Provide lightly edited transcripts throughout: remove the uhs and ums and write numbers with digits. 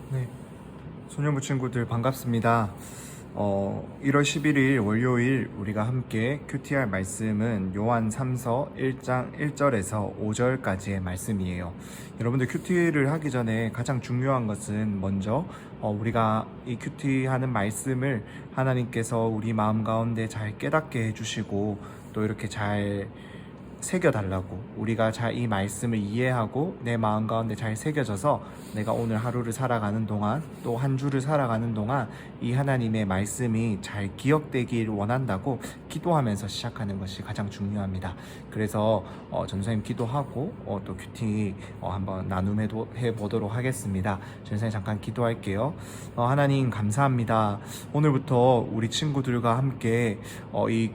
네, 소년부 친구들 반갑습니다. 1월 11일 월요일 우리가 함께 큐티할 말씀은 요한 3서 1장 1절에서 5절까지의 말씀이에요. 여러분들 큐티를 하기 전에 가장 중요한 것은 먼저 우리가 이 큐티하는 말씀을 하나님께서 우리 마음 가운데 잘 깨닫게 해주시고 또 이렇게 잘 새겨달라고, 우리가 잘 이 말씀을 이해하고 내 마음 가운데 잘 새겨져서 내가 오늘 하루를 살아가는 동안 또 한 주를 살아가는 동안 이 하나님의 말씀이 잘 기억되길 원한다고 기도하면서 시작하는 것이 가장 중요합니다. 그래서 전사님 기도하고 또 큐티 한번 나눔해 보도록 하겠습니다. 전사님 잠깐 기도할게요. 하나님 감사합니다. 오늘부터 우리 친구들과 함께 이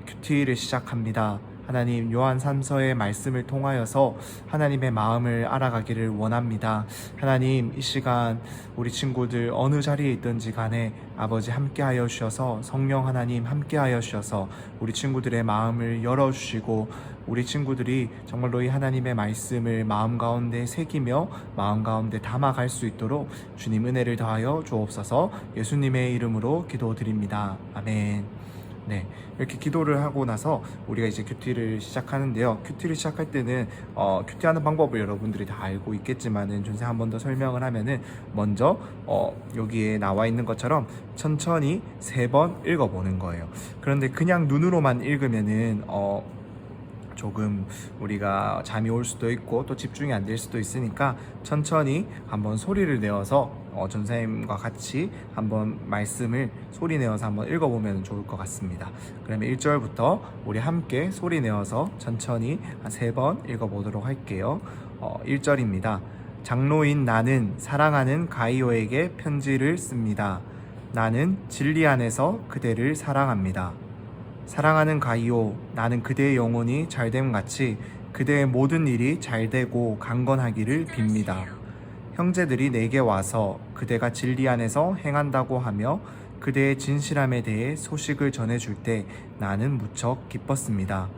큐티를 시작합니다. 하나님, 요한 3서의 말씀을 통하여서 하나님의 마음을 알아가기를 원합니다. 하나님, 이 시간 우리 친구들 어느 자리에 있든지 간에 아버지 함께하여 주셔서, 성령 하나님 함께하여 주셔서 우리 친구들의 마음을 열어주시고 우리 친구들이 정말로 이 하나님의 말씀을 마음 가운데 새기며 마음 가운데 담아갈 수 있도록 주님 은혜를 더하여 주옵소서. 예수님의 이름으로 기도드립니다. 아멘. 네, 이렇게 기도를 하고 나서 우리가 이제 큐티를 시작하는데요. 큐티를 시작할 때는 큐티하는 방법을 여러분들이 다 알고 있겠지만은 전생 한 번 더 설명을 하면은 먼저 여기에 나와 있는 것처럼 천천히 3번 읽어보는 거예요. 그런데 그냥 눈으로만 읽으면은 조금 우리가 잠이 올 수도 있고 또 집중이 안 될 수도 있으니까 천천히 한번 소리를 내어서 전사님과 같이 한번 말씀을 소리 내어서 한번 읽어보면 좋을 것 같습니다. 그러면 1절부터 우리 함께 소리 내어서 천천히 한 3번 읽어보도록 할게요. 1절입니다. 장로인 나는 사랑하는 가이오에게 편지를 씁니다. 나는 진리 안에서 그대를 사랑합니다. 사랑하는 가이오, 나는 그대의 영혼이 잘됨같이 그대의 모든 일이 잘되고 강건하기를 빕니다. 형제들이 내게 와서 그대가 진리 안에서 행한다고 하며 그대의 진실함에 대해 소식을 전해줄 때 나는 무척 기뻤습니다.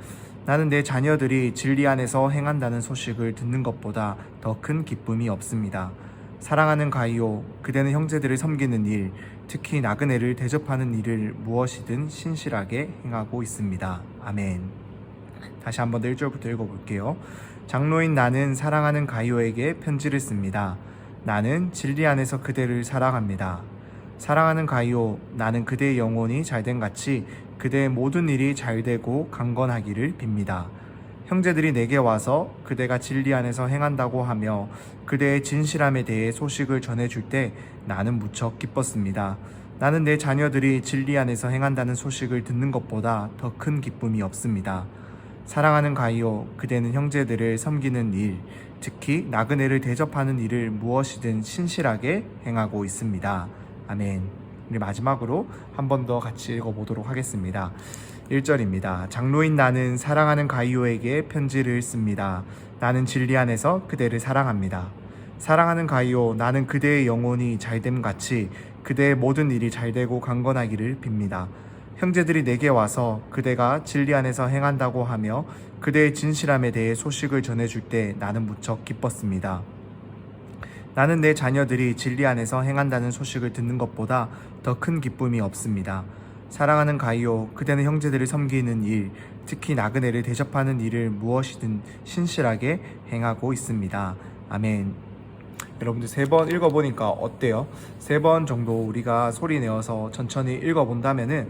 나는 내 자녀들이 진리 안에서 행한다는 소식을 듣는 것보다 더 큰 기쁨이 없습니다. 사랑하는 가이오, 그대는 형제들을 섬기는 일, 특히 나그네를 대접하는 일을 무엇이든 신실하게 행하고 있습니다. 아멘. 다시 한번 더 1절부터 읽어볼게요. 장로인 나는 사랑하는 가이오에게 편지를 씁니다. 나는 진리 안에서 그대를 사랑합니다. 사랑하는 가이오, 나는 그대의 영혼이 잘됨같이 그대의 모든 일이 잘되고 강건하기를 빕니다. 형제들이 내게 와서 그대가 진리 안에서 행한다고 하며 그대의 진실함에 대해 소식을 전해줄 때 나는 무척 기뻤습니다. 나는 내 자녀들이 진리 안에서 행한다는 소식을 듣는 것보다 더 큰 기쁨이 없습니다. 사랑하는 가이오, 그대는 형제들을 섬기는 일, 특히 나그네를 대접하는 일을 무엇이든 신실하게 행하고 있습니다. 아멘. 우리 마지막으로 한 번 더 같이 읽어보도록 하겠습니다. 1절입니다. 장로인 나는 사랑하는 가이오에게 편지를 씁니다. 나는 진리 안에서 그대를 사랑합니다. 사랑하는 가이오, 나는 그대의 영혼이 잘됨같이 그대의 모든 일이 잘되고 강건하기를 빕니다. 형제들이 내게 와서 그대가 진리 안에서 행한다고 하며 그대의 진실함에 대해 소식을 전해줄 때 나는 무척 기뻤습니다. 나는 내 자녀들이 진리 안에서 행한다는 소식을 듣는 것보다 더 큰 기쁨이 없습니다. 사랑하는 가이오, 그대는 형제들을 섬기는 일, 특히 나그네를 대접하는 일을 무엇이든 신실하게 행하고 있습니다. 아멘. 여러분들 3번 읽어보니까 어때요? 3번 정도 우리가 소리 내어서 천천히 읽어본다면은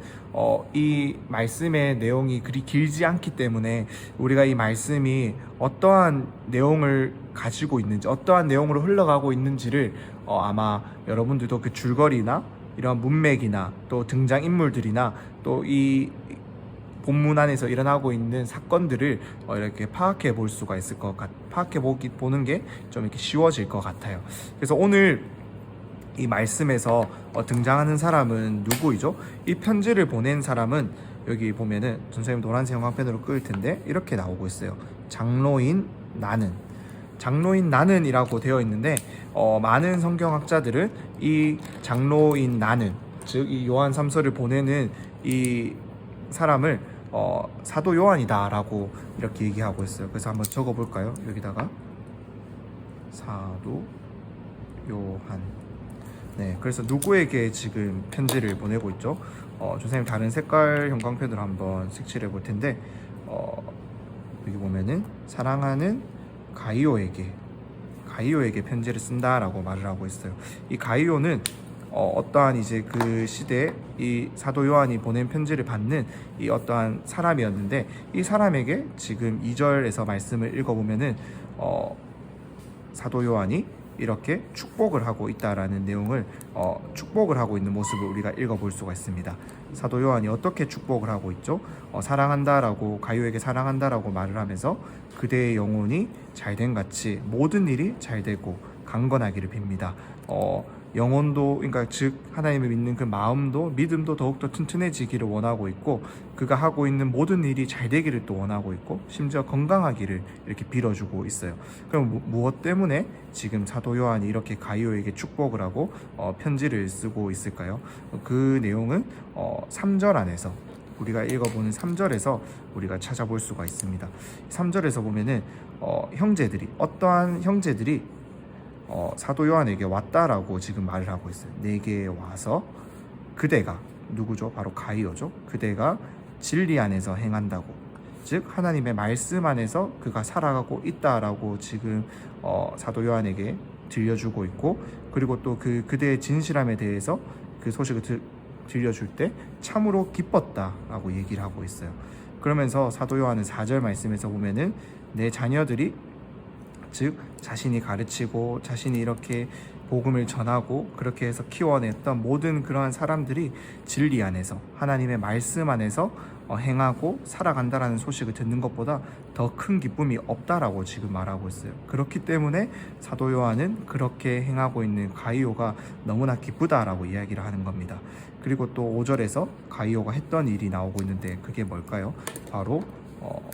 이 말씀의 내용이 그리 길지 않기 때문에 우리가 이 말씀이 어떠한 내용을 가지고 있는지, 어떠한 내용으로 흘러가고 있는지를 아마 여러분들도 그 줄거리나 이런 문맥이나 또 등장인물들이나 또 이 본문 안에서 일어나고 있는 사건들을 이렇게 파악해 볼 수가 있을 것 보는 게 좀 이렇게 쉬워질 것 같아요. 그래서 오늘 이 말씀에서 등장하는 사람은 누구이죠? 이 편지를 보낸 사람은 여기 보면은 선생님 노란색 형광펜으로 끌 텐데 이렇게 나오고 있어요. 장로인 나는. 장로인 나는이라고 되어 있는데 많은 성경학자들은 이 장로인 나는, 즉 이 요한 3서를 보내는 이 사람을 사도 요한이다 라고 이렇게 얘기하고 있어요. 그래서 한번 적어볼까요? 여기다가 사도 요한. 네, 그래서 누구에게 지금 편지를 보내고 있죠? 선생님 다른 색깔 형광펜으로 한번 색칠해 볼 텐데 여기 보면은 사랑하는 가이오에게 편지를 쓴다라고 말을 하고 있어요. 이 가이오는 어떠한 이제 그 시대에 이 사도 요한이 보낸 편지를 받는 이 어떠한 사람이었는데, 이 사람에게 지금 2절에서 말씀을 읽어보면은 사도 요한이 이렇게 축복을 하고 있다라는 내용을 축복을 하고 있는 모습을 우리가 읽어볼 수가 있습니다. 사도 요한이 어떻게 축복을 하고 있죠? 사랑한다라고, 가요에게 사랑한다라고 말을 하면서 그대의 영혼이 잘된 같이 모든 일이 잘되고 강건하기를 빕니다. 영혼도, 그러니까 즉 하나님을 믿는 그 마음도, 믿음도 더욱더 튼튼해지기를 원하고 있고, 그가 하고 있는 모든 일이 잘 되기를 또 원하고 있고, 심지어 건강하기를 이렇게 빌어주고 있어요. 그럼 무엇 때문에 지금 사도 요한이 이렇게 가이오에게 축복을 하고 편지를 쓰고 있을까요? 그 내용은 3절 안에서, 우리가 읽어보는 3절에서 우리가 찾아볼 수가 있습니다. 3절에서 보면은 어떠한 형제들이 사도 요한에게 왔다라고 지금 말을 하고 있어요. 내게 와서 그대가, 누구죠? 바로 가이오죠. 그대가 진리 안에서 행한다고, 즉 하나님의 말씀 안에서 그가 살아가고 있다라고 지금 사도 요한에게 들려주고 있고, 그리고 또 그대의 진실함에 대해서 그 소식을 들려줄 때 참으로 기뻤다라고 얘기를 하고 있어요. 그러면서 사도 요한은 4절 말씀에서 보면은 내 자녀들이, 즉 자신이 가르치고 자신이 이렇게 복음을 전하고 그렇게 해서 키워냈던 모든 그러한 사람들이 진리 안에서, 하나님의 말씀 안에서 행하고 살아간다라는 소식을 듣는 것보다 더 큰 기쁨이 없다라고 지금 말하고 있어요. 그렇기 때문에 사도 요한은 그렇게 행하고 있는 가이오가 너무나 기쁘다라고 이야기를 하는 겁니다. 그리고 또 5절에서 가이오가 했던 일이 나오고 있는데, 그게 뭘까요? 바로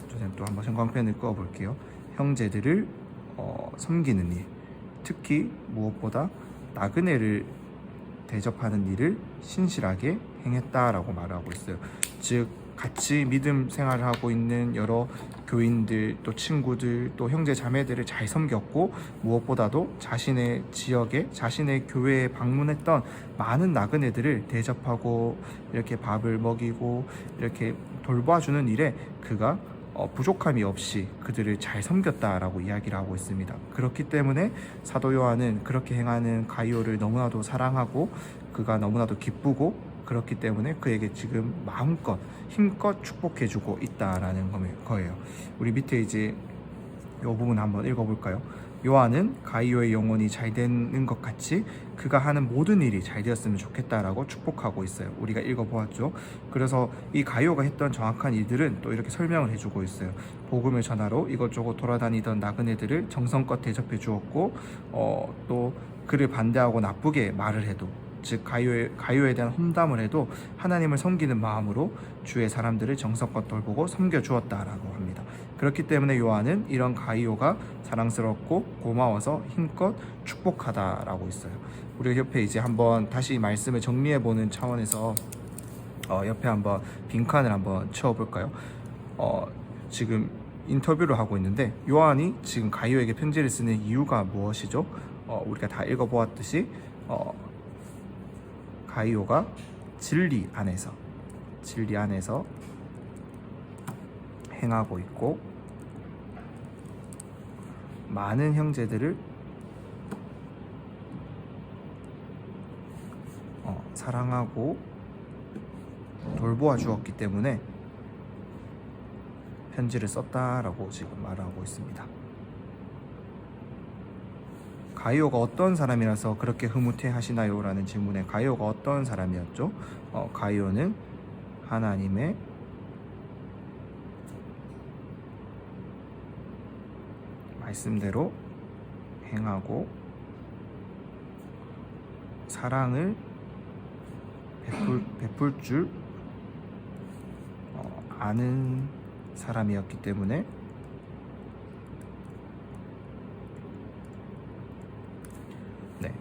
선생님 또 한번 형광펜을 꺼 볼게요. 형제들을 섬기는 일, 특히 무엇보다 나그네를 대접하는 일을 신실하게 행했다라고 말하고 있어요. 즉 같이 믿음 생활을 하고 있는 여러 교인들, 또 친구들, 또 형제 자매들을 잘 섬겼고, 무엇보다도 자신의 지역에, 자신의 교회에 방문했던 많은 나그네들을 대접하고 이렇게 밥을 먹이고 이렇게 돌봐주는 일에 그가 부족함이 없이 그들을 잘 섬겼다라고 이야기를 하고 있습니다. 그렇기 때문에 사도 요한은 그렇게 행하는 가이오를 너무나도 사랑하고 그가 너무나도 기쁘고, 그렇기 때문에 그에게 지금 마음껏 힘껏 축복해주고 있다라는 거예요. 우리 밑에 이제 이 부분 한번 읽어볼까요? 요한은 가이오의 영혼이 잘 되는 것 같이 그가 하는 모든 일이 잘 되었으면 좋겠다라고 축복하고 있어요. 우리가 읽어보았죠. 그래서 이 가이오가 했던 정확한 일들은 또 이렇게 설명을 해주고 있어요. 복음을 전하러 이것저것 돌아다니던 나그네들을 정성껏 대접해 주었고, 또 그를 반대하고 나쁘게 말을 해도, 즉 가이오에 대한 험담을 해도 하나님을 섬기는 마음으로 주의 사람들을 정성껏 돌보고 섬겨 주었다라고 합니다. 그렇기 때문에 요한은 이런 가이오가 사랑스럽고 고마워서 힘껏 축복하다라고 있어요. 우리 옆에 이제 한번 다시 말씀을 정리해보는 차원에서 옆에 한번 빈칸을 한번 채워볼까요? 지금 인터뷰를 하고 있는데, 요한이 지금 가이오에게 편지를 쓰는 이유가 무엇이죠? 우리가 다 읽어보았듯이 가이오가 진리 안에서 행하고 있고, 많은 형제들을 사랑하고 돌보아 주었기 때문에 편지를 썼다라고 지금 말하고 있습니다. 가이오가 어떤 사람이라서 그렇게 흐뭇해 하시나요? 라는 질문에 가이오가 어떤 사람이었죠? 가이오는 하나님의 말씀대로 행하고 사랑을 베풀 줄 아는 사람이었기 때문에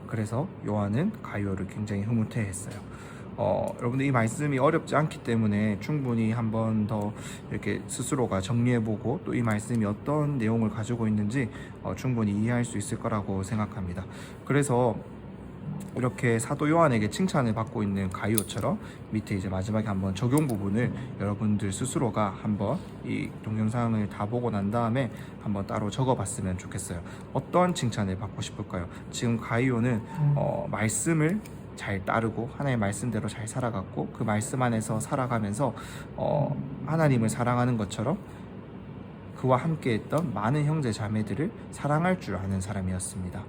그래서 요한은 가이오를 굉장히 흐뭇해 했어요. 여러분들 이 말씀이 어렵지 않기 때문에 충분히 한 번 더 이렇게 스스로가 정리해보고 또 이 말씀이 어떤 내용을 가지고 있는지 충분히 이해할 수 있을 거라고 생각합니다. 그래서 이렇게 사도 요한에게 칭찬을 받고 있는 가이오처럼 밑에 이제 마지막에 한번 적용 부분을 여러분들 스스로가 한번 이 동영상을 다 보고 난 다음에 한번 따로 적어봤으면 좋겠어요. 어떤 칭찬을 받고 싶을까요? 지금 가이오는 말씀을 잘 따르고 하나님의 말씀대로 잘 살아갔고 그 말씀 안에서 살아가면서 하나님을 사랑하는 것처럼 그와 함께했던 많은 형제 자매들을 사랑할 줄 아는 사람이었습니다.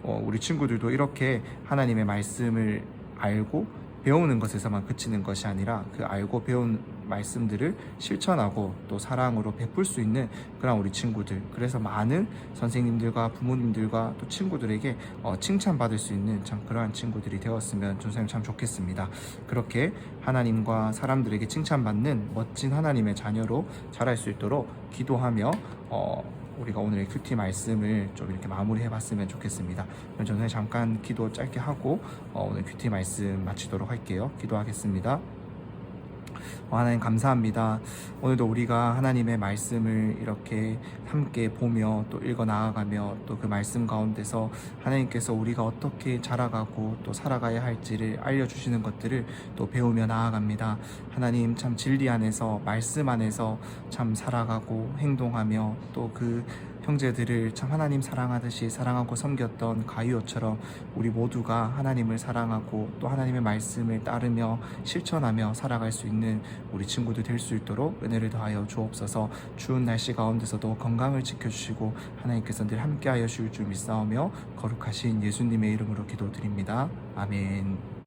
우리 친구들도 이렇게 하나님의 말씀을 알고 배우는 것에서만 그치는 것이 아니라 그 알고 배운 말씀들을 실천하고 또 사랑으로 베풀 수 있는 그런 우리 친구들, 그래서 많은 선생님들과 부모님들과 또 친구들에게 칭찬받을 수 있는 참 그러한 친구들이 되었으면 선생님 참 좋겠습니다. 그렇게 하나님과 사람들에게 칭찬받는 멋진 하나님의 자녀로 자랄 수 있도록 기도하며 우리가 오늘의 큐티 말씀을 좀 이렇게 마무리해 봤으면 좋겠습니다. 그럼 저는 잠깐 기도 짧게 하고 오늘 큐티 말씀 마치도록 할게요. 기도하겠습니다. 하나님 감사합니다. 오늘도 우리가 하나님의 말씀을 이렇게 함께 보며 또 읽어 나아가며 또 그 말씀 가운데서 하나님께서 우리가 어떻게 자라가고 또 살아가야 할지를 알려주시는 것들을 또 배우며 나아갑니다. 하나님 참 진리 안에서 말씀 안에서 참 살아가고 행동하며 또 그 형제들을 참 하나님 사랑하듯이 사랑하고 섬겼던 가이오처럼 우리 모두가 하나님을 사랑하고 또 하나님의 말씀을 따르며 실천하며 살아갈 수 있는 우리 친구들 될 수 있도록 은혜를 더하여 주옵소서. 추운 날씨 가운데서도 건강을 지켜주시고 하나님께서 늘 함께하여 주실 줄 믿사오며 거룩하신 예수님의 이름으로 기도드립니다. 아멘.